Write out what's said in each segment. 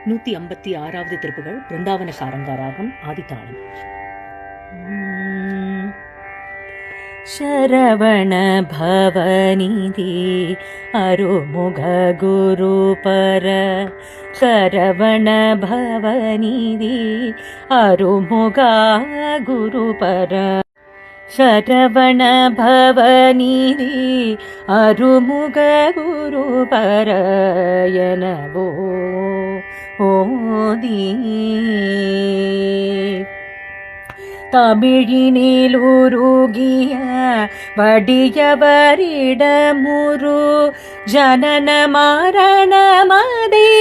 156வது திருப்புகள் பிருந்தாவன சாரங்காராகம் ஆதிதாளம். ಶರವಣ ಭವನಿಧಿ ಅರುಮುಗ ಗುರುಪರ ಶರವಣ ಭವನಿಧಿ ಅರುಮುಗ ಗುರುಪರ ಶರವಣ ಭವನಿಧಿ ಅರುಮುಗ ಗುರುಪರ ಎನವೋ ஓதி தமிழினில் உருகிய வடியவரிடமுரு ஜனன மரணமதே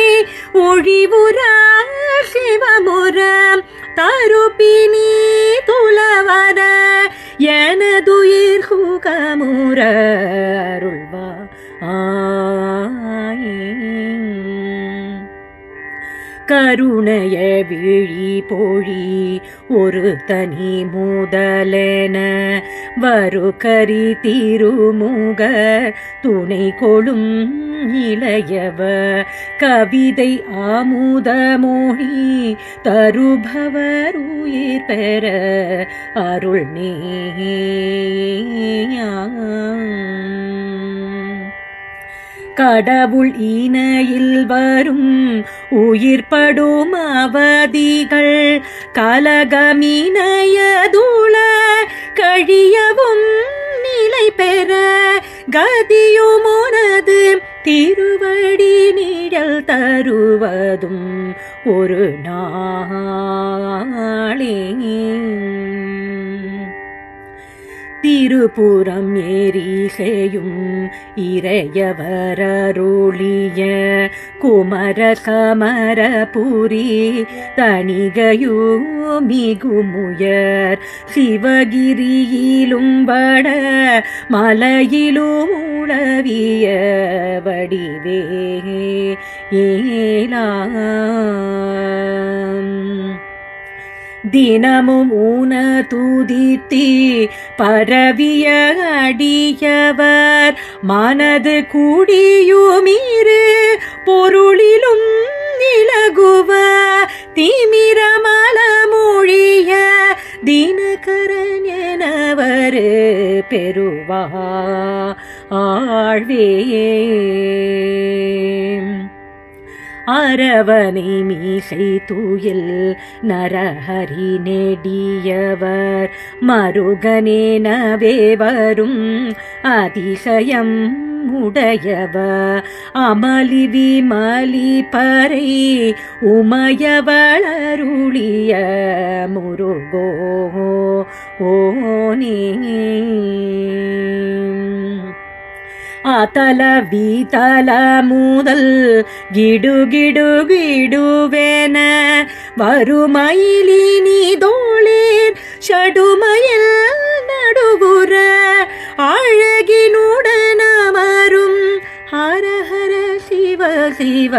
ஒழிவுற சிவமுறம் தருப்பினி துலவர எனதுயிர் குகமுற அருள்வா கருணைய விழி பொழி ஒரு தனி முதலென வருகரி திருமுக துணை கொளும் இளையவ கவிதை ஆமுத மொழி தருபவர் உயிர் பெற அருள் நேயா கடவுள் ஈனையில் வரும் உயிர்படும் அவதிகள் கலகமினையதுள கழியவும் நிலை பெற கதியுமுனது திருவடி நிழல் தருவதும் ஒரு நாளே. திருப்புறம் ஏரிகையும் இறையவரருளிய குமர சமரபுரி தணிகையோ மிகுமுயர் சிவகிரியிலும் வட மலையிலும் உளவிய வடிவே ஏலாம் தினமும் ஊன தூதித்தி பரவிய அடியவர் மனது கூடியுமீறு பொருளிலும் இலகுவ திமிரமல மொழிய தினகரன் எனவர் பெறுவா ஆழ்வே. அரவணை மீசை தூயில் நரஹரி நெடியவர் மருகனேனவே வரும் அதிசயம் உடையவ அமளி விமலி பறை உமையவளருளிய முருகோ ஓனே ஆதல வீதல முதல் கிடுகிடு கிடுவேன வருமயிலினி தோளிர் ஷடுமயில் நடுவுற அழகினுடன் வரும் ஹர ஹர சிவ சிவ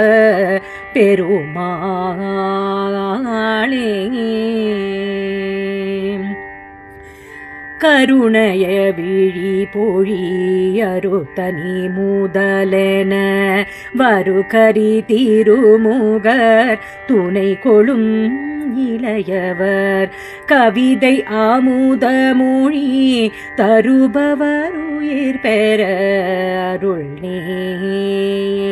பெருமாளே. கருணைய விழி பொழி அருத்தனி முதலென வருகரி திருமுகர் துணை கொளும் இளையவர் கவிதை ஆமுத மொழி தருபவர் உயிர் பெற அருள் நேயா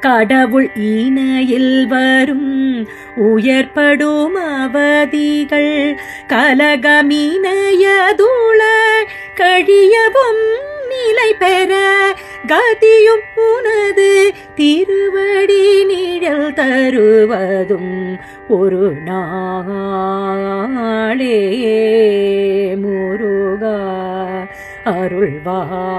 கடவுள் ஈனையில் வரும் உயர்படும் அவதிகள் கலகமினையதுள கழியவும் நிலை பெற கதியும் உனது திருவடி நிழல் தருவதும் ஒரு நாளே. முருகா அருள்வாயே.